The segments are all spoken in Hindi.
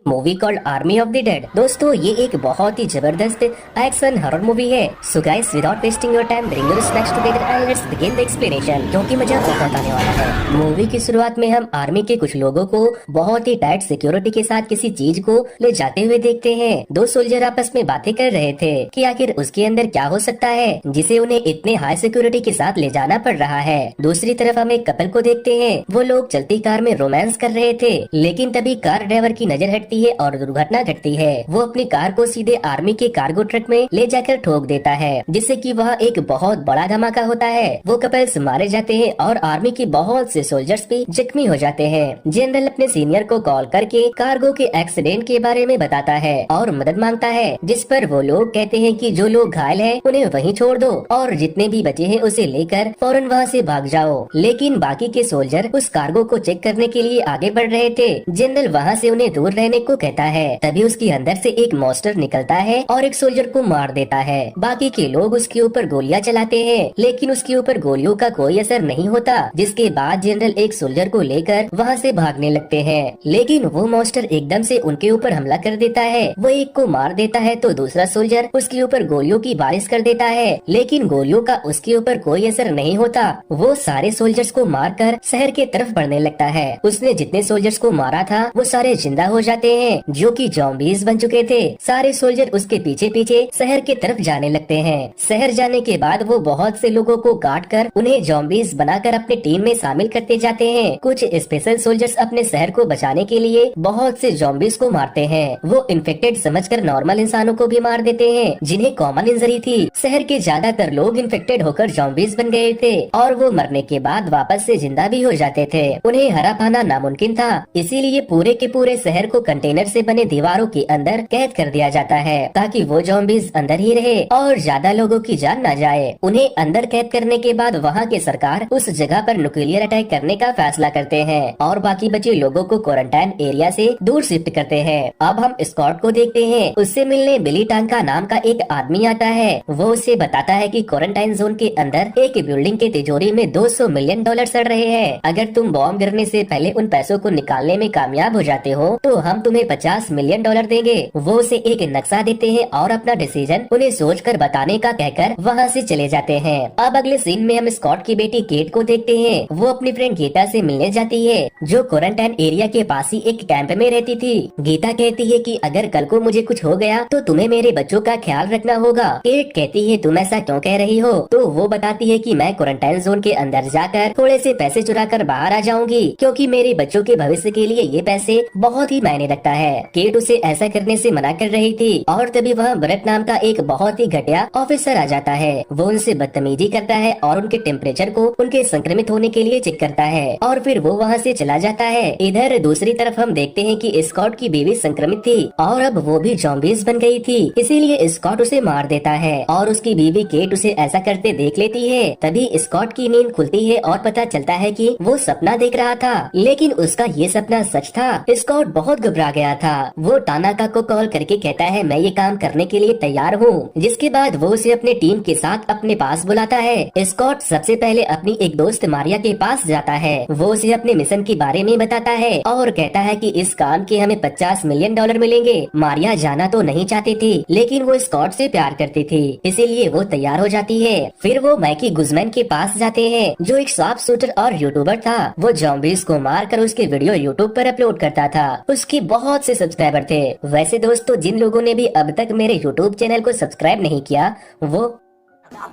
Movie called army of the dead. दोस्तों ये एक बहुत ही जबरदस्त एक्शन हॉरर मूवी है। So guys without wasting your time bring your snacks together and let's begin the explanation, क्योंकि मजा बहुत आने वाला है। मूवी की शुरुआत में हम आर्मी के कुछ लोगों को बहुत ही टाइट सिक्योरिटी के साथ किसी चीज को ले जाते हुए देखते हैं। दो सोल्जर आपस में बातें कर रहे थे कि आखिर उसके अंदर क्या हो सकता है जिसे उन्हें इतने हाई सिक्योरिटी के साथ ले जाना पड़ रहा है। दूसरी तरफ हम एक कपल को देखते हैं, वो लोग चलती कार में रोमांस कर रहे थे, लेकिन तभी कार ड्राइवर की नजर हटती है और दुर्घटना घटती है। वो अपनी कार को सीधे आर्मी के कार्गो ट्रक में ले जाकर ठोक देता है, जिससे कि वह एक बहुत बड़ा धमाका होता है। वो कपल्स मारे जाते हैं और आर्मी के बहुत से सोल्जर्स भी जख्मी हो जाते हैं। जनरल अपने सीनियर को कॉल करके कार्गो के एक्सीडेंट के बारे में बताता है और मदद मांगता है, जिस पर वो लोग कहते हैं कि जो लोग घायल हैं उन्हें वहीं छोड़ दो और जितने भी बचे हैं उसे लेकर फौरन वहाँ से भाग जाओ। लेकिन बाकी के सोल्जर उस कार्गो को चेक करने के लिए आगे बढ़ रहे थे। जनरल वहाँ से उन्हें दूर रहने को कहता है। तभी उसके अंदर से एक मॉन्स्टर निकलता है और एक सोल्जर को मार देता है। बाकी के लोग उसके ऊपर गोलियां चलाते हैं, लेकिन उसके ऊपर गोलियों का कोई असर नहीं होता। जिसके बाद जनरल एक सोल्जर को लेकर वहाँ से भागने लगते हैं, लेकिन वो मॉन्स्टर एकदम से उनके ऊपर हमला कर देता है। वो एक को मार देता है तो दूसरा सोल्जर उसके ऊपर गोलियों की बारिश कर देता है, लेकिन गोलियों का उसके ऊपर कोई असर नहीं होता। वो सारे सोल्जर्स को मारकर शहर के तरफ बढ़ने लगता है। उसने जितने सोल्जर्स को मारा था वो सारे जिंदा हो जाते हैं, जो कि ज़ॉम्बीज़ बन चुके थे। सारे सोल्जर उसके पीछे पीछे शहर के तरफ जाने लगते हैं। शहर जाने के बाद वो बहुत से लोगों को काट कर उन्हें ज़ॉम्बीज़ बनाकर अपने टीम में शामिल करते जाते हैं। कुछ स्पेशल सोल्जर्स अपने शहर को बचाने के लिए बहुत से ज़ॉम्बीज़ को मारते हैं। वो इन्फेक्टेड समझकर नॉर्मल इंसानों को भी मार देते हैं जिन्हें कॉमन इंजरी थी। शहर के ज्यादातर लोग इन्फेक्टेड होकर ज़ॉम्बीज़ बन गए थे और वो मरने के बाद वापस से जिंदा भी हो जाते थे। उन्हें हरा पाना नामुमकिन था, इसीलिए पूरे के पूरे शहर को कंटेनर से बने दीवारों के अंदर कैद कर दिया जाता है, ताकि वो ज़ॉम्बीज़ अंदर ही रहे और ज्यादा लोगों की जान न जाए। उन्हें अंदर कैद करने के बाद वहाँ की सरकार उस जगह पर न्यूक्लियर अटैक करने का फैसला करते हैं और बाकी बचे लोगों को क्वारंटाइन एरिया से दूर शिफ्ट करते हैं। अब हम स्कॉट को देखते हैं। उससे मिलने बिली टांका नाम का एक आदमी आता है। वो उसे बताता है कि क्वारंटाइन जोन के अंदर एक बिल्डिंग के तिजोरी में $200 मिलियन सड़ रहे हैं। अगर तुम बॉम्ब गिरने से पहले उन पैसों को निकालने में कामयाब हो जाते हो तो हम तुम्हें $50 मिलियन देंगे। वो उसे एक नक्शा देते हैं और अपना डिसीजन उन्हें सोचकर बताने का कहकर वहाँ से चले जाते हैं। अब अगले सीन में हम स्कॉट की बेटी केट को देखते हैं। वो अपनी फ्रेंड गीता से मिलने जाती है, जो क्वारंटाइन एरिया के पास ही एक कैंप में रहती थी। गीता कहती है कि अगर कल को मुझे कुछ हो गया तो तुम्हें मेरे बच्चों का ख्याल रखना होगा। केट कहती है तुम ऐसा क्यों कह रही हो? तो वो बताती है कि मैं क्वारंटाइन जोन के अंदर जाकर थोड़े से पैसे चुरा कर बाहर आ जाऊंगी, क्योंकि मेरे बच्चों के भविष्य के लिए ये पैसे बहुत ही मायने रखता है। केट उसे ऐसा करने से मना कर रही थी और तभी वहाँ ब्रेट नाम का एक बहुत ही घटिया ऑफिसर आ जाता है। वो उनसे बदतमीजी करता है और उनके टेम्परेचर को उनके संक्रमित होने के लिए चेक करता है और फिर वो वहाँ से चला जाता है। इधर दूसरी तरफ हम देखते हैं कि स्कॉट की बीवी संक्रमित थी और अब वो भी ज़ॉम्बीज़ बन गई थी, इसीलिए स्कॉट उसे मार देता है और उसकी बीवी केट उसे ऐसा करते देख लेती है। तभी स्कॉट की नींद खुलती है और पता चलता है कि वो सपना देख रहा था, लेकिन उसका ये सपना सच था। स्कॉट बहुत घबरा गया था। वो टानाका को कॉल करके कहता है मैं ये काम करने के लिए तैयार हूँ, जिसके बाद वो उसे अपने टीम के साथ अपने पास बुलाता है। स्कॉट सबसे पहले अपनी एक दोस्त मारिया के पास जाता है। वो उसे अपने मिशन के बारे में बताता है और कहता है कि इस काम के हमें $50 मिलियन मिलेंगे। मारिया जाना तो नहीं चाहती थी, लेकिन वो स्कॉट से प्यार करती थी, इसीलिए वो तैयार हो जाती है। फिर वो मैकी गुजमैन के पास जाते हैं, जो एक शार्प शूटर और यूट्यूबर था। वो ज़ॉम्बीज़ को मारकर उसके वीडियो यूट्यूब पर अपलोड करता था। उसकी बहुत से सब्सक्राइबर थे। वैसे दोस्तों, जिन लोगों ने भी अब तक मेरे यूट्यूब चैनल को सब्सक्राइब नहीं किया वो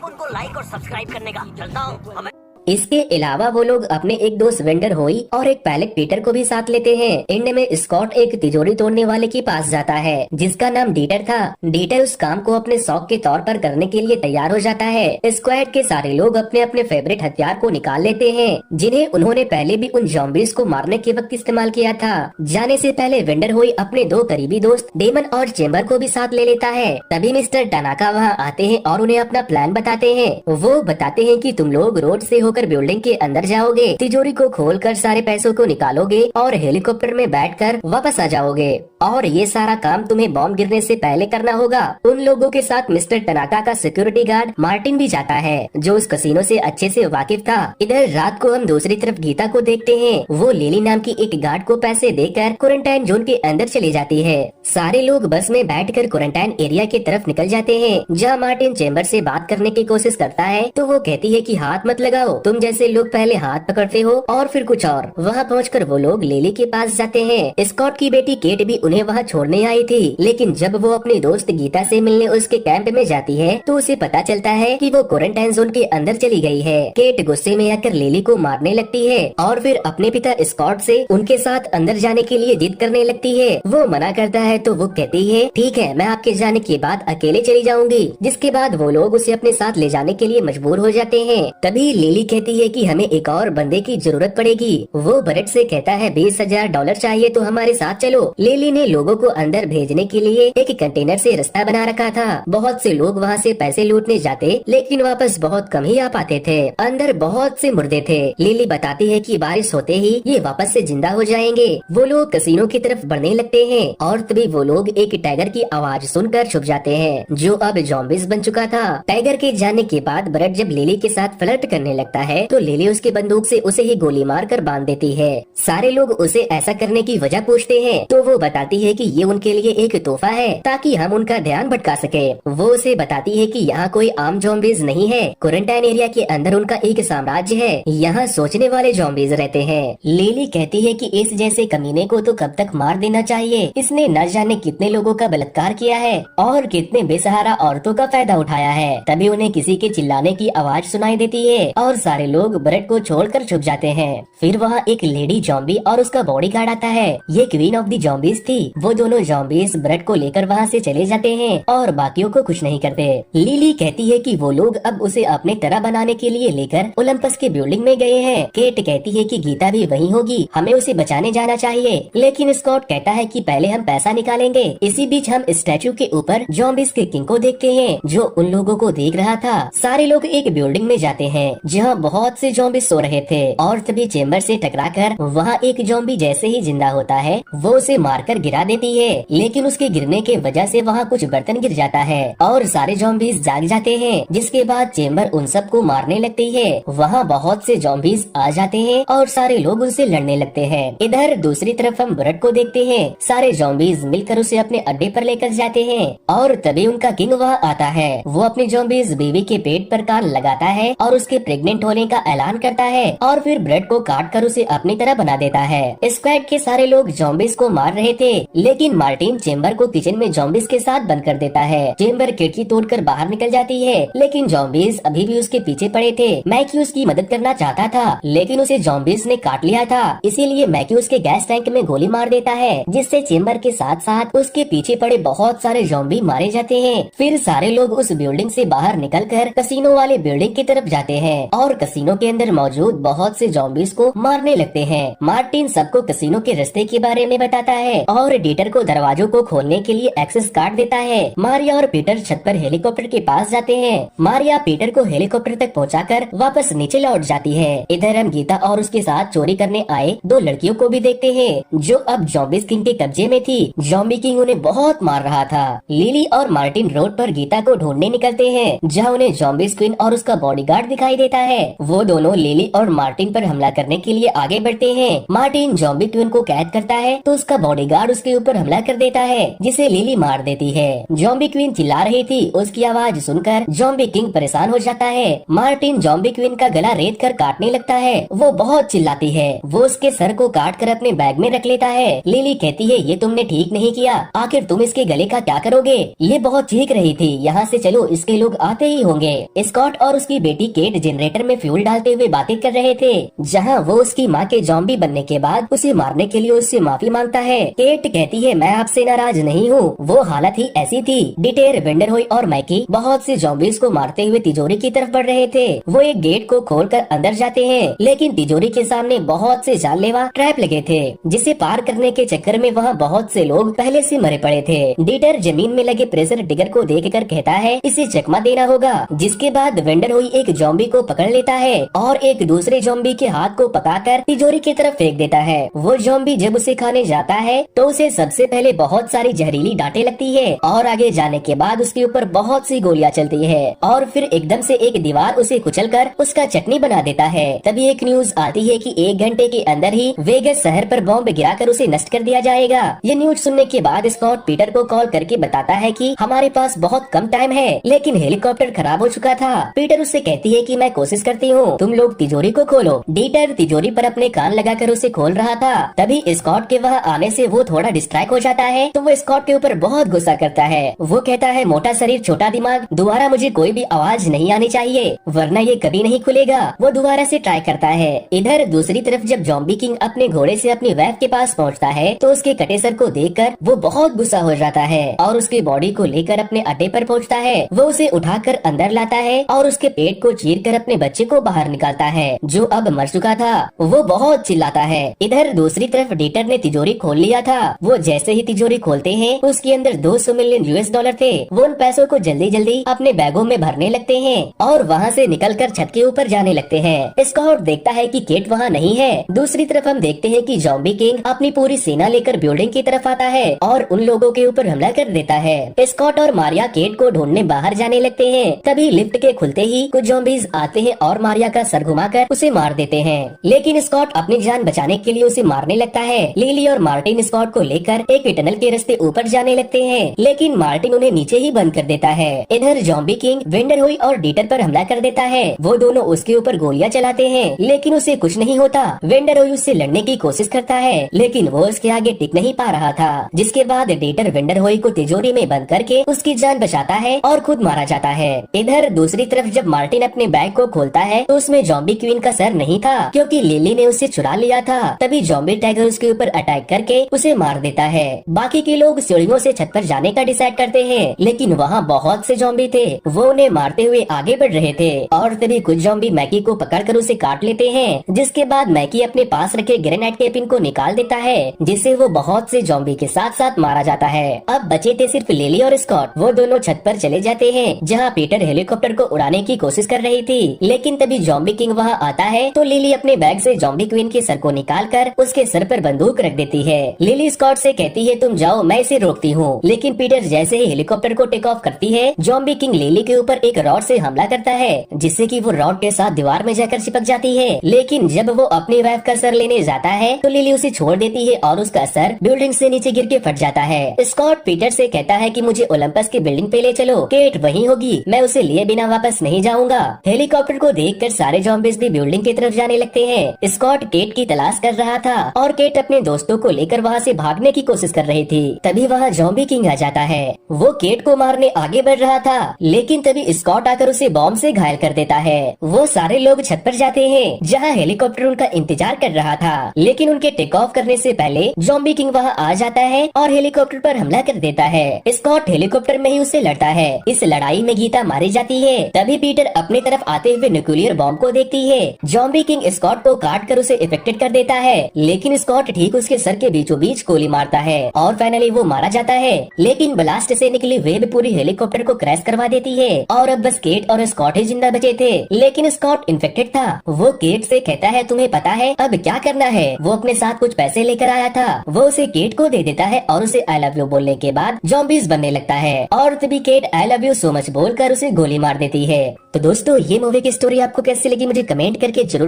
उनको लाइक और सब्सक्राइब करने का चलता हूँ। इसके अलावा वो लोग अपने एक दोस्त वेंडर होई और एक पायलट पीटर को भी साथ लेते हैं। एंड में स्कॉट एक तिजोरी तोड़ने वाले के पास जाता है, जिसका नाम डीटर था। डीटर उस काम को अपने शौक के तौर पर करने के लिए तैयार हो जाता है। स्क्वाड के सारे लोग अपने अपने फेवरेट हथियार को निकाल लेते हैं, जिन्हें उन्होंने पहले भी उन ज़ॉम्बीज़ को मारने के वक्त इस्तेमाल किया था। जाने से पहले वेंडर होई अपने दो करीबी दोस्त डेमन और चेम्बर को भी साथ ले लेता है। तभी मिस्टर टानाका वहाँ आते हैं और उन्हें अपना प्लान बताते हैं। वो बताते हैं कि तुम लोग रोड से होकर बिल्डिंग के अंदर जाओगे, तिजोरी को खोलकर सारे पैसों को निकालोगे और हेलीकॉप्टर में बैठकर वापस आ जाओगे। और ये सारा काम तुम्हें बॉम्ब गिरने से पहले करना होगा। उन लोगों के साथ मिस्टर टनाका का सिक्योरिटी गार्ड मार्टिन भी जाता है, जो उस कसीनो से अच्छे से वाकिफ था। इधर रात को हम दूसरी तरफ गीता को देखते हैं। वो लिली नाम की एक गार्ड को पैसे देकर क्वारंटाइन जोन के अंदर चली जाती है। सारे लोग बस में बैठकर क्वारंटाइन एरिया की तरफ निकल जाते हैं, जहाँ मार्टिन चेम्बर से बात करने की कोशिश करता है तो वो कहती है कि हाथ मत लगाओ, तुम जैसे लोग पहले हाथ पकड़ते हो और फिर कुछ और। वहाँ पहुँचकर वो लोग लिली के पास जाते हैं। स्कॉट की बेटी केट भी उन्हें वहाँ छोड़ने आई थी, लेकिन जब वो अपनी दोस्त गीता से मिलने उसके कैंप में जाती है तो उसे पता चलता है कि वो क्वारंटाइन जोन के अंदर चली गई है। केट गुस्से में आकर लिली को मारने लगती है और फिर अपने पिता स्कॉट से उनके साथ अंदर जाने के लिए जिद करने लगती है। वो मना करता है तो वो कहती है ठीक है, मैं आपके जाने के बाद अकेले चली जाऊंगी, जिसके बाद वो लोग उसे अपने साथ ले जाने के लिए मजबूर हो जाते हैं। तभी लिली कहती है कि हमें एक और बंदे की जरूरत पड़ेगी। वो बरेट से कहता है $20,000 चाहिए तो हमारे साथ चलो। लिली ने लोगों को अंदर भेजने के लिए एक कंटेनर से रास्ता बना रखा था। बहुत से लोग वहाँ से पैसे लूटने जाते, लेकिन वापस बहुत कम ही आ पाते थे। अंदर बहुत से मुर्दे थे। लिली बताती है कि बारिश होते ही ये वापस से जिंदा हो जाएंगे। वो लोग कसीनो की तरफ बढ़ने लगते हैं और तभी वो लोग एक टाइगर की आवाज सुनकर छुप जाते हैं, जो अब ज़ॉम्बीज़ बन चुका था। टाइगर के जाने के बाद बरेट जब लिली के साथ फ्लर्ट करने लगता है तो लिली उसकी बंदूक से उसे ही गोली मार कर बांध देती है। सारे लोग उसे ऐसा करने की वजह पूछते हैं तो वो बताती है कि ये उनके लिए एक तोहफा है ताकि हम उनका ध्यान भटका सके। वो उसे बताती है कि यहाँ कोई आम ज़ॉम्बीज़ नहीं है, क्वारंटाइन एरिया के अंदर उनका एक साम्राज्य है, यहाँ सोचने वाले ज़ॉम्बीज़ रहते हैं। लिली कहती है कि इस जैसे कमीने को तो कब तक मार देना चाहिए, इसने न जाने कितने लोगों का बलात्कार किया है और कितने बेसहारा औरतों का फायदा उठाया है। तभी उन्हें किसी के चिल्लाने की आवाज सुनाई देती है और सारे लोग बरेट को छोड़कर छुप जाते हैं। फिर वहाँ एक लेडी ज़ॉम्बी और उसका बॉडीगार्ड आता है। ये क्वीन ऑफ द ज़ॉम्बीज़ थी। वो दोनों ज़ॉम्बीज़ बरेट को लेकर वहाँ से चले जाते हैं और बाकियों को कुछ नहीं करते। लिली कहती है कि वो लोग अब उसे अपने तरह बनाने के लिए लेकर ओलंपस के बिल्डिंग में गए हैं। केट कहती है कि गीता भी वहीं होगी, हमें उसे बचाने जाना चाहिए, लेकिन स्कॉट कहता है कि पहले हम पैसा निकालेंगे। इसी बीच हम स्टैचू के ऊपर ज़ॉम्बीज़ के किंग को देखते हैं, जो उन लोगों को देख रहा था। सारे लोग एक बिल्डिंग में जाते हैं जहाँ बहुत से ज़ॉम्बी सो रहे थे और तभी चेम्बर से टकराकर वहाँ एक ज़ॉम्बी जैसे ही जिंदा होता है वो उसे मारकर गिरा देती है, लेकिन उसके गिरने के वजह से वहाँ कुछ बर्तन गिर जाता है और सारे ज़ॉम्बीज़ जाग जाते हैं, जिसके बाद चेम्बर उन सबको मारने लगती है। वहाँ बहुत से ज़ॉम्बीज़ आ जाते हैं और सारे लोग उनसे लड़ने लगते हैं। इधर दूसरी तरफ हम बरेट को देखते हैं। सारे ज़ॉम्बीज़ मिलकर उसे अपने अड्डे पर लेकर जाते हैं और तभी उनका किंग वहाँ आता है। वो अपने ज़ॉम्बीज़ बीवी के पेट पर कान लगाता है और उसके प्रेग्नेंट होने का ऐलान करता है और फिर बरेट को काट कर उसे अपनी तरह बना देता है। स्क्वाड के सारे लोग ज़ॉम्बीज़ को मार रहे थे, लेकिन मार्टिन चेम्बर को किचन में ज़ॉम्बीज़ के साथ बंद कर देता है। चेम्बर खिड़की तोड़कर बाहर निकल जाती है, लेकिन ज़ॉम्बीज़ अभी भी उसके पीछे पड़े थे। मैक्यू उसकी मदद करना चाहता था, लेकिन उसे ज़ॉम्बीज़ ने काट लिया था, इसीलिए मैक्यू उसके गैस टैंक में गोली मार देता है, जिससे चेम्बर के साथ साथ उसके पीछे पड़े बहुत सारे ज़ॉम्बी मारे जाते हैं। फिर सारे लोग उस बिल्डिंग से बाहर निकलकर कसीनो वाले बिल्डिंग की तरफ जाते हैं और कसीनो के अंदर मौजूद बहुत से ज़ॉम्बीज़ को मारने लगते हैं। मार्टिन सबको कसीनो के रास्ते के बारे में बताता है और डीटर को दरवाजों को खोलने के लिए एक्सेस कार्ड देता है। मारिया और पीटर छत पर हेलीकॉप्टर के पास जाते हैं। मारिया पीटर को हेलीकॉप्टर तक पहुंचाकर वापस नीचे लौट जाती है। इधर हम गीता और उसके साथ चोरी करने आए दो लड़कियों को भी देखते हैं, जो अब ज़ॉम्बीज़ किंग के कब्जे में थी। ज़ॉम्बी किंग उन्हें बहुत मार रहा था। लिली और मार्टिन रोड पर गीता को ढूंढने निकलते हैं, जहाँ उन्हें ज़ॉम्बीज़ क्वीन और उसका बॉडीगार्ड दिखाई देता है। वो दोनों लिली और मार्टिन पर हमला करने के लिए आगे बढ़ते हैं। मार्टिन ज़ॉम्बी क्वीन को कैद करता है तो उसका बॉडीगार्ड उसके ऊपर हमला कर देता है, जिसे लिली मार देती है। ज़ॉम्बी क्वीन चिल्ला रही थी, उसकी आवाज सुनकर ज़ॉम्बी किंग परेशान हो जाता है। मार्टिन ज़ॉम्बी क्वीन का गला रेत कर काटने लगता है। वो बहुत चिल्लाती है। वो उसके सर को काट कर अपने बैग में रख लेता है। लिली कहती है ये तुमने ठीक नहीं किया, आखिर तुम इसके गले का क्या करोगे? ये बहुत चीख रही थी, यहाँ से चलो, इसके लोग आते ही होंगे। स्कॉट और उसकी बेटी केट जनरेटर में फ्यूल डालते हुए बातें कर रहे थे, जहाँ वो उसकी माँ के ज़ॉम्बी बनने के बाद उसे मारने के लिए उससे माफी मांगता है। केट कहती है मैं आपसे नाराज नहीं हूँ, वो हालत ही ऐसी थी। डिटेर, वेंडरहोय और मैकी बहुत से ज़ॉम्बीज़ को मारते हुए तिजोरी की तरफ बढ़ रहे थे। वो एक गेट को खोलकर अंदर जाते हैं, लेकिन तिजोरी के सामने बहुत से जानलेवा ट्रैप लगे थे, जिसे पार करने के चक्कर में वहाँ बहुत से लोग पहले से मरे पड़े थे। डिटर जमीन में लगे प्रेशर डिगर को देखकर कहता है इसे चकमा देना होगा, जिसके बाद वेंडरहोय एक ज़ॉम्बी को पकड़ लेता लेता है और एक दूसरे ज़ॉम्बी के हाथ को पकाकर तिजोरी की तरफ फेंक देता है। वो ज़ॉम्बी जब उसे खाने जाता है तो उसे सबसे पहले बहुत सारी जहरीली डांटें लगती है और आगे जाने के बाद उसके ऊपर बहुत सी गोलियां चलती है और फिर एकदम से एक दीवार उसे कुचलकर उसका चटनी बना देता है। तभी एक न्यूज आती है कि 1 घंटे के अंदर ही वेगस शहर पर बॉम्ब गिराकर उसे नष्ट कर दिया जाएगा। ये न्यूज सुनने के बाद स्कॉट पीटर को कॉल करके बताता है कि हमारे पास बहुत कम टाइम है, लेकिन हेलीकॉप्टर खराब हो चुका था। पीटर उससे कहती है कि मैं कोशिश करती हूँ, तुम लोग तिजोरी को खोलो। डीटर तिजोरी पर अपने कान लगाकर उसे खोल रहा था। तभी स्कॉट के वहाँ आने से वो थोड़ा डिस्ट्रैक्ट हो जाता है तो वो स्कॉट के ऊपर बहुत गुस्सा करता है। वो कहता है, मोटा शरीर छोटा दिमाग, दोबारा मुझे कोई भी आवाज नहीं आनी चाहिए वरना ये कभी नहीं खुलेगा। वो दोबारा से ट्राई करता है। इधर दूसरी तरफ जब ज़ॉम्बी किंग अपने घोड़े से अपनी वाइफ के पास पहुंचता है तो उसके कटे सर को देखकर वो बहुत गुस्सा हो जाता है और उसके बॉडी को लेकर अपने अड्डे पर पहुंचता है। वो उसे उठाकर अंदर लाता है और उसके पेट को चीरकर अपने बच्चे को बाहर निकालता है जो अब मर चुका था। वो बहुत चिल्लाता है। इधर दूसरी तरफ डीटर ने तिजोरी खोल लिया था। वो जैसे ही तिजोरी खोलते हैं उसके अंदर 200 मिलियन US डॉलर थे। वो उन पैसों को जल्दी जल्दी अपने बैगों में भरने लगते हैं और वहाँ से निकलकर छत के ऊपर जाने लगते हैं। स्कॉट देखता है कि केट वहाँ नहीं है। दूसरी तरफ हम देखते हैं कि ज़ॉम्बी किंग अपनी पूरी सेना लेकर बिल्डिंग की तरफ आता है और उन लोगों के ऊपर हमला कर देता है। स्कॉट और मारिया केट को ढूंढने बाहर जाने लगते हैं। तभी लिफ्ट के खुलते ही कुछ ज़ॉम्बीज आते हैं और मारिया का सर घुमाकर उसे मार देते हैं, लेकिन स्कॉट अपनी जान बचाने के लिए उसे मारने लगता है। लिली और मार्टिन स्कॉट को लेकर एक टनल के रास्ते ऊपर जाने लगते हैं, लेकिन मार्टिन उन्हें नीचे ही बंद कर देता है। इधर ज़ॉम्बी किंग वेंडरहुई और डीटर पर हमला कर देता है। वो दोनों उसके ऊपर गोलियां चलाते हैं, लेकिन उसे कुछ नहीं होता। वेंडरहुई उससे लड़ने की कोशिश करता है, लेकिन वो उसके आगे टिक नहीं पा रहा था। जिसके बाद डीटर वेंडरहुई को तिजोरी में बंद करके उसकी जान बचाता है और खुद मारा जाता है। इधर दूसरी तरफ जब मार्टिन अपने बैग को खोलता है तो उसमें ज़ॉम्बी क्वीन का सर नहीं था, क्योंकि लिली ने उसे चुरा लिया था। तभी ज़ॉम्बी टाइगर उसके ऊपर अटैक करके उसे मार देता है। बाकी के लोग सीढ़ियों से छत पर जाने का डिसाइड करते हैं, लेकिन वहाँ बहुत से ज़ॉम्बी थे। वो उन्हें मारते हुए आगे बढ़ रहे थे और तभी कुछ ज़ॉम्बी मैकी को पकड़कर उसे काट लेते हैं। जिसके बाद मैकी अपने पास रखे ग्रेनेड के पिन को निकाल देता है, जिससे वो बहुत से ज़ॉम्बी के साथ साथ मारा जाता है। अब बचे थे सिर्फ लिली और स्कॉट। वो दोनों छत पर चले जाते हैं जहाँ पीटर हेलीकॉप्टर को उड़ाने की कोशिश कर रही थी, लेकिन तभी ज़ॉम्बी किंग वहाँ आता है तो लिली अपने बैग से ज़ॉम्बी क्वीन के सर को निकालकर उसके सर पर बंदूक रख देती है। लिली स्कॉट से कहती है, तुम जाओ, मैं इसे रोकती हूँ। लेकिन पीटर जैसे ही हेलीकॉप्टर को टेक ऑफ करती है, ज़ॉम्बी किंग लिली के ऊपर एक रॉड से हमला करता है, जिससे कि वो रॉड के साथ दीवार में जाकर चिपक जाती है। लेकिन जब वो अपनी वाइफ का सर लेने जाता है तो लिली उसे छोड़ देती है और उसका सर बिल्डिंग से नीचे गिर के फट जाता है। स्कॉट पीटर से कहता है कि मुझे ओलंपस की बिल्डिंग पे ले चलो, केट वहीं होगी, मैं उसे लिए बिना वापस नहीं जाऊंगा। हेलीकॉप्टर को देखकर सारे ज़ॉम्बीज भी बिल्डिंग की तरफ जाने लगते हैं। स्कॉट केट की तलाश कर रहा था और केट अपने दोस्तों को लेकर वहाँ से भागने की कोशिश कर रही थी। तभी वहाँ ज़ॉम्बी किंग आ जाता है। वो केट को मारने आगे बढ़ रहा था, लेकिन तभी स्कॉट आकर उसे बॉम्ब से घायल कर देता है। वो सारे लोग छत पर जाते हैं जहाँ हेलीकॉप्टर उनका इंतजार कर रहा था, लेकिन उनके टेक ऑफ करने से पहले ज़ॉम्बी किंग वहाँ आ जाता है और हेलीकॉप्टर पर हमला कर देता है। स्कॉट हेलीकॉप्टर में ही उससे लड़ता है। इस लड़ाई में गीता मारी जाती है। तभी पीटर अपने तरफ आते हुए न्यूक्लियर बॉम्ब को देखती है। ज़ॉम्बी किंग स्कॉट को काट कर उसे इफेक्टेड कर देता है, लेकिन स्कॉट ठीक उसके सर के बीचों बीच गोली मारता है और फाइनली वो मारा जाता है। लेकिन ब्लास्ट से निकली वेव पूरी हेलीकॉप्टर को क्रैश करवा देती है और अब बस केट और स्कॉट ही जिंदा बचे थे, लेकिन स्कॉट इन्फेक्टेड था। वो केट से कहता है, तुम्हें पता है अब क्या करना है? वो अपने साथ कुछ पैसे लेकर आया था। वो उसे केट को दे देता है और उसे आई लव यू बोलने के बाद ज़ॉम्बीज बनने लगता है और तभी Kate I love you so much बोलकर उसे गोली मार देती है। तो दोस्तों, ये मूवी की स्टोरी आपको कैसी लगी मुझे कमेंट करके जरूर